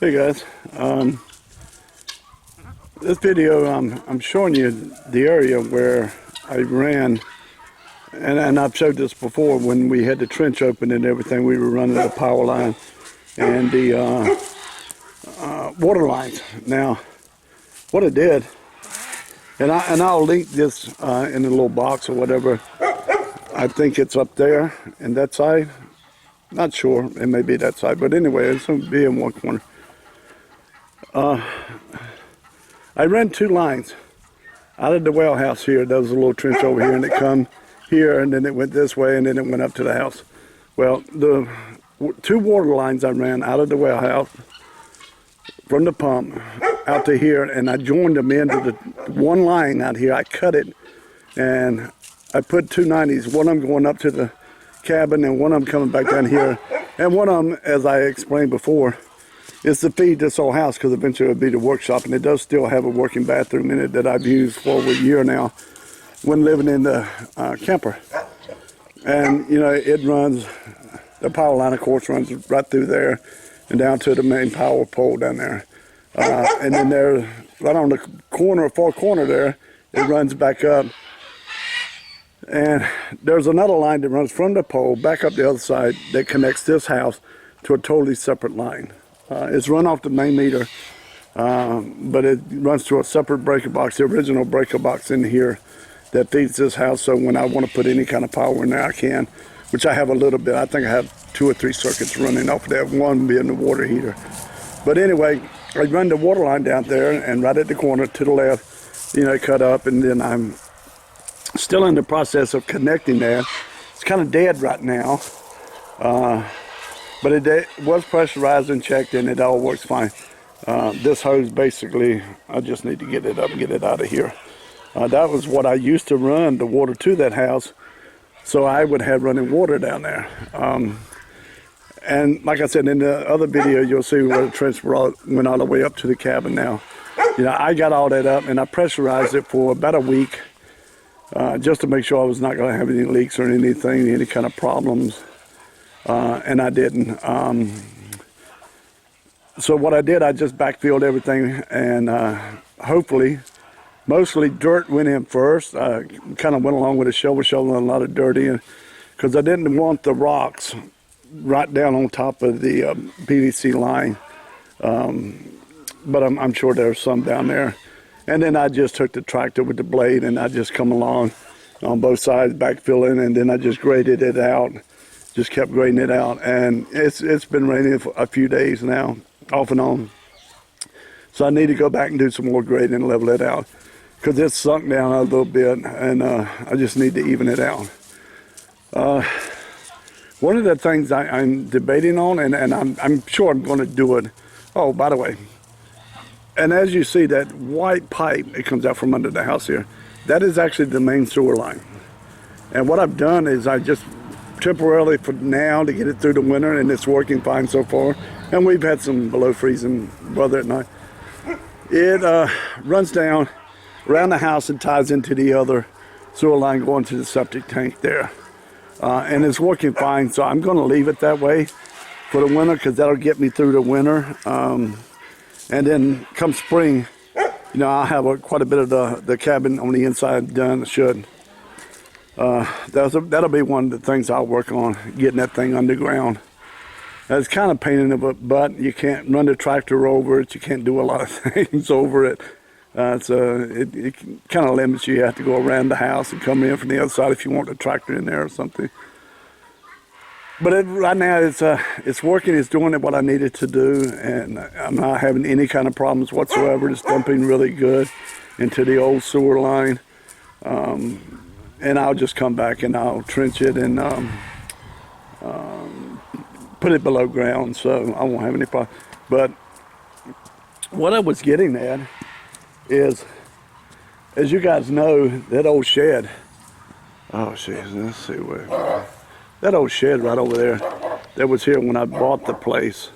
Hey guys, this video I'm showing you the area where I ran, and I've showed this before when we had the trench open and everything. We were running the power line and the water lines. Now, what I did, and I'll link this in a little box or whatever. I think it's up there in that side. Not sure, it may be that side, but anyway, it's going to be in one corner. I ran two lines out of the well house here. There was a little trench over here, and it come here, and then it went this way, and then it went up to the house. Well, the two water lines I ran out of the well house from the pump out to here, and I joined them into the one line out here. I cut it, and I put 290s, one of them going up to the cabin, and one of them coming back down here. And one of them, as I explained before, is to feed this old house, because eventually it'll be the workshop, and it does still have a working bathroom in it that I've used for over a year now when living in the camper. And you know, it runs, the power line of course runs right through there and down to the main power pole down there. And then there, right on the corner, far corner there, it runs back up. And there's another line that runs from the pole back up the other side that connects this house to a totally separate line. It's run off the main meter, but it runs to a separate breaker box, the original breaker box in here that feeds this house. So when I want to put any kind of power in there, I can, which I have a little bit. I think I have 2 or 3 circuits running off of that, one being the water heater. But anyway, I run the water line down there, and right at the corner to the left, you know, cut up, and then I'm still in the process of connecting that. It's kind of dead right now. But it was pressurized and checked, and it all works fine. This hose, basically, I just need to get it up and get it out of here. That was what I used to run the water to that house, so I would have running water down there. And like I said in the other video, you'll see where the trench went all the way up to the cabin now. You know, I got all that up, and I pressurized it for about a week, just to make sure I was not going to have any leaks or anything, any kind of problems. And I didn't. So what I did, I just backfilled everything, and hopefully, mostly dirt went in first. I kind of went along with a shoveling a lot of dirt in, because I didn't want the rocks right down on top of the PVC line. But I'm sure there's some down there. And then I just took the tractor with the blade, and I just come along on both sides, backfilling, and then I just graded it out. Just kept grading it out, and it's been raining for a few days now, off and on. So I need to go back and do some more grading and level it out, because it's sunk down a little bit, and I just need to even it out. One of the things I'm debating on, and I'm sure I'm going to do it. Oh, by the way, and as you see, that white pipe that comes out from under the house here, that is actually the main sewer line. And what I've done is I just temporarily for now to get it through the winter, and it's working fine so far, and we've had some below freezing weather at night. It runs down around the house and ties into the other sewer line going to the septic tank there, and it's working fine. So I'm going to leave it that way for the winter, because that'll get me through the winter, and then come spring, you know, I'll have quite a bit of the cabin on the inside done. It should. That'll be one of the things I'll work on, getting that thing underground. It's kind of pain in the butt. You can't run the tractor over it. You can't do a lot of things over it. So it kind of limits you. You have to go around the house and come in from the other side if you want the tractor in there or something. But right now it's working. It's doing what I needed to do, and I'm not having any kind of problems whatsoever. It's dumping really good into the old sewer line. And I'll just come back and I'll trench it and put it below ground, so I won't have any problem. But what I was getting at is, as you guys know, that old shed, oh jeez, let's see where, that old shed right over there that was here when I bought the place,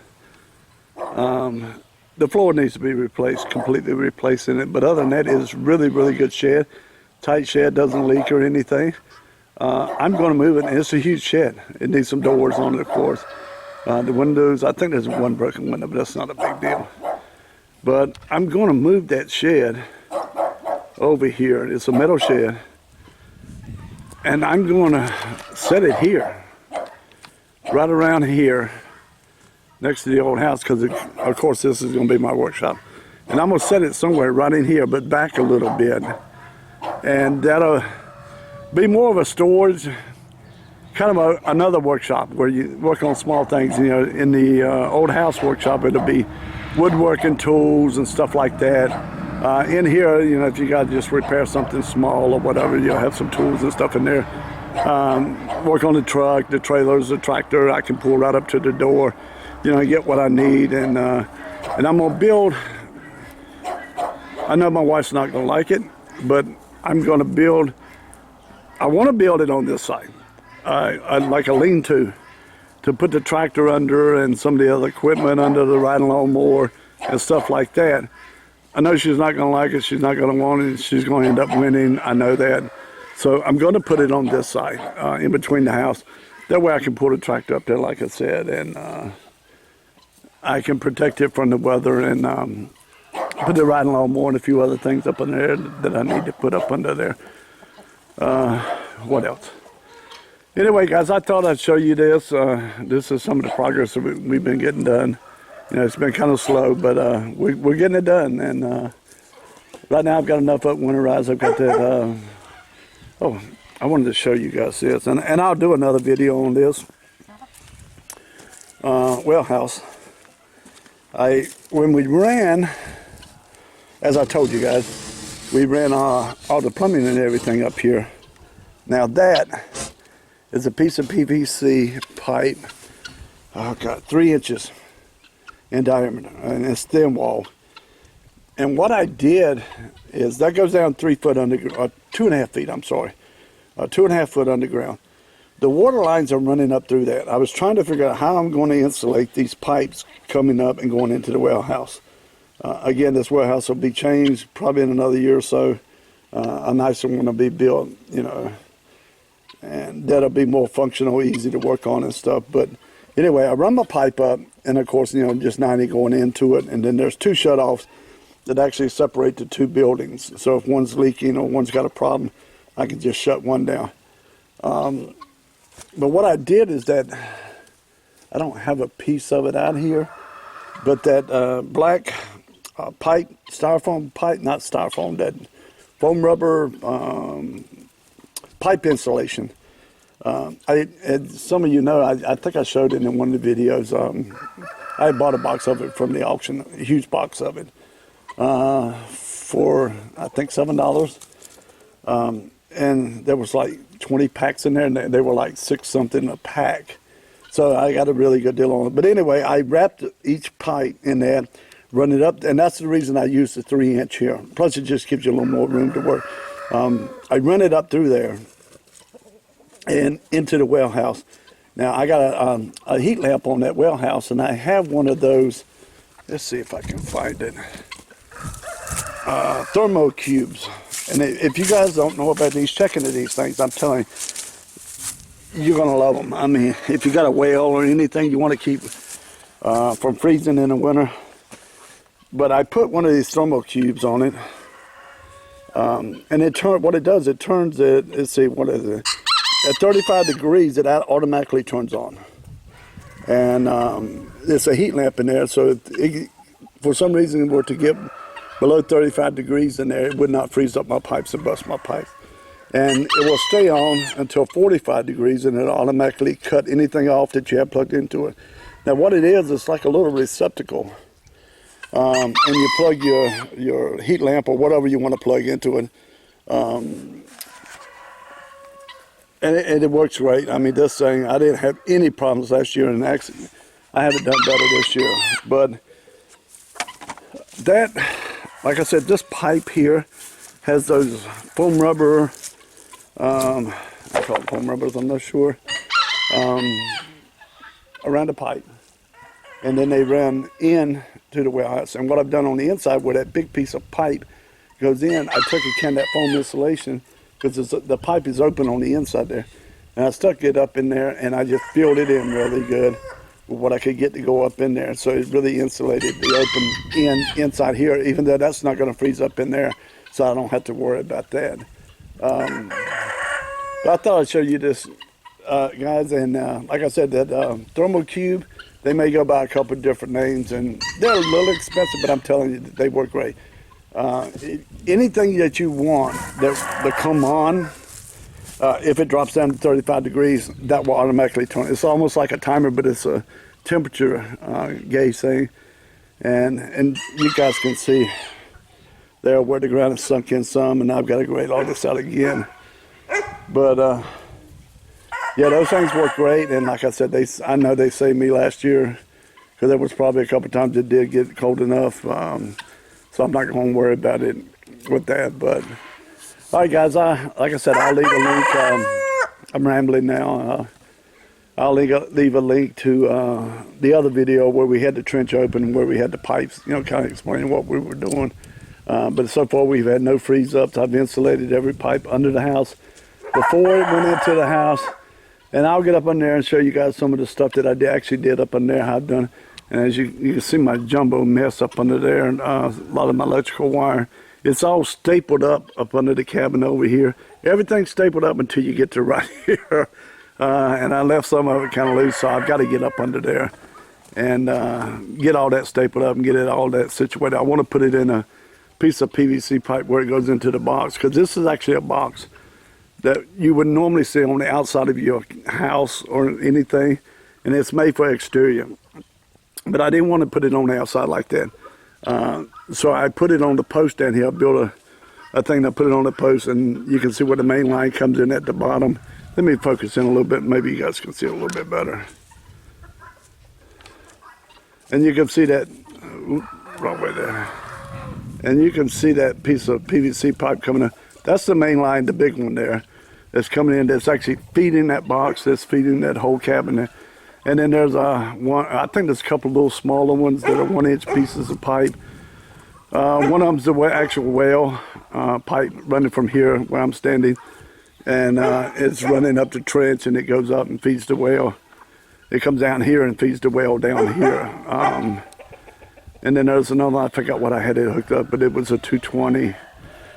the floor needs to be replaced, completely replaced in it, but other than that, it's really, really good shed. Tight shed, doesn't leak or anything. I'm going to move it, and it's a huge shed. It needs some doors on it, of course. The windows, I think there's one broken window, but that's not a big deal. But I'm going to move that shed over here. It's a metal shed. And I'm going to set it here, right around here, next to the old house, because of course this is going to be my workshop. And I'm going to set it somewhere right in here, but back a little bit. And that'll be more of a storage, kind of another workshop where you work on small things. You know, in the old house workshop, it'll be woodworking tools and stuff like that. In here, you know, if you got to just repair something small or whatever, you'll have some tools and stuff in there. Work on the truck, the trailers, the tractor. I can pull right up to the door, you know, get what I need. And I'm going to build, I know my wife's not going to like it, but I'm going to build, I want to build it on this side. Like a lean-to put the tractor under and some of the other equipment under, the riding lawnmower and stuff like that. I know she's not going to like it. She's not going to want it. She's going to end up winning. I know that. So I'm going to put it on this side, in between the house. That way I can pull the tractor up there, like I said, and I can protect it from the weather and put the riding lawnmower and a few other things up in there that I need to put up under there. What else? Anyway, guys, I thought I'd show you this. This is some of the progress that we've been getting done. You know, it's been kind of slow, but we're getting it done. And right now I've got enough up winterized. I've got that. Oh, I wanted to show you guys this. And I'll do another video on this well house. When we ran, as I told you guys, we ran all the plumbing and everything up here. Now that is a piece of PVC pipe, oh God, 3 inches in diameter, and it's thin wall. And what I did is that goes down 3 foot underground, 2.5 feet, I'm sorry, 2.5 foot underground. The water lines are running up through that. I was trying to figure out how I'm going to insulate these pipes coming up and going into the well house. Again, this well house will be changed probably in another year or so. A nicer one will be built, you know, and that'll be more functional, easy to work on and stuff. But anyway, I run my pipe up, and of course, you know, just 90 going into it, and then there's 2 shutoffs that actually separate the 2 buildings. So if one's leaking or one's got a problem, I can just shut one down. But what I did is that I don't have a piece of it out here, but that black pipe, styrofoam pipe, not styrofoam, that foam rubber pipe insulation. As some of you know, I think I showed it in one of the videos. I bought a box of it from the auction, a huge box of it, for I think $7. And there was like 20 packs in there, and they were like 6 something a pack. So I got a really good deal on it. But anyway, I wrapped each pipe in there, run it up, and that's the reason I used the 3 inch here. Plus, it just gives you a little more room to work. I run it up through there and into the well house. Now I got a heat lamp on that well house, and I have one of those. Let's see if I can find it. Thermo cubes. And if you guys don't know about these, check into these things. I'm telling you, you're gonna love them. I mean, if you got a well or anything you want to keep from freezing in the winter. But I put one of these thermo cubes on it, and what it does, it turns it. Let's see, what is it? At 35 degrees, it automatically turns on. And it's a heat lamp in there, so for some reason, were to get below 35 degrees in there, it would not freeze up my pipes and bust my pipes. And it will stay on until 45 degrees, and it'll automatically cut anything off that you have plugged into it. Now, what it is, it's like a little receptacle. And you plug your heat lamp or whatever you want to plug into it. And it works great. I mean, this thing, I didn't have any problems last year in an accident. I haven't done better this year. But that, like I said, this pipe here has those foam rubber, I call it foam rubbers, I'm not sure, around the pipe. And then they run in to the well house. And what I've done on the inside, where that big piece of pipe goes in, I took a can of that foam insulation, because the pipe is open on the inside there. And I stuck it up in there, and I just filled it in really good. what I could get to go up in there. So it really insulated the open inside here, even though that's not going to freeze up in there, so I don't have to worry about that. But I thought I'd show you this, guys, and like I said, that thermal cube, they may go by a couple of different names, and they're a little expensive, but I'm telling you, they work great. Anything that you want that come on, if it drops down to 35 degrees, that will automatically turn. It's almost like a timer, but it's a temperature gauge thing. And you guys can see there where the ground is sunk in some, and I've got to grade all this out again. But yeah, those things work great. And like I said, I know they saved me last year, because there was probably a couple of times it did get cold enough. So I'm not going to worry about it with that. But all right, guys, like I said, I'll leave a link. I'm rambling now. I'll leave a link to the other video where we had the trench open and where we had the pipes, kind of explaining what we were doing. But so far we've had no freeze ups. I've insulated every pipe under the house before it went into the house. And I'll get up on there and show you guys some of the stuff that I actually did up on there, how I've done it. And as you can see my jumbo mess up under there, and a lot of my electrical wire. It's all stapled up under the cabin over here. Everything's stapled up until you get to right here. And I left some of it kind of loose, so I've got to get up under there and get all that stapled up and get it all that situated. I want to put it in a piece of PVC pipe where it goes into the box, because this is actually a box that you would normally see on the outside of your house or anything, and it's made for exterior. But I didn't want to put it on the outside like that. So I put it on the post down here. I built a thing that put it on the post, and you can see where the main line comes in at the bottom. Let me focus in a little bit. Maybe you guys can see it a little bit better. And you can see that, wrong way there. And you can see that piece of PVC pipe coming in. That's the main line, the big one there, that's coming in. That's actually feeding that box. That's feeding that whole cabin there. And then there's one, I think there's a couple of little smaller ones that are 1-inch pieces of pipe. One of them's the actual well pipe running from here where I'm standing. And it's running up the trench, and it goes up and feeds the well. It comes down here and feeds the well down here. And then there's another, I forgot what I had it hooked up, but it was a 220.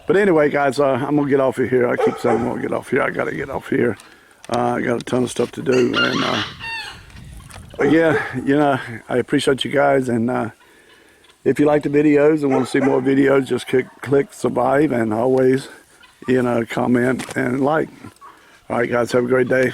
But anyway, guys, I'm going to get off of here. I keep saying I'm going to get off here. I got to get off here. I got a ton of stuff to do. And but yeah, I appreciate you guys, and if you like the videos and want to see more videos, just click survive, and always, comment and like. All right, guys, have a great day.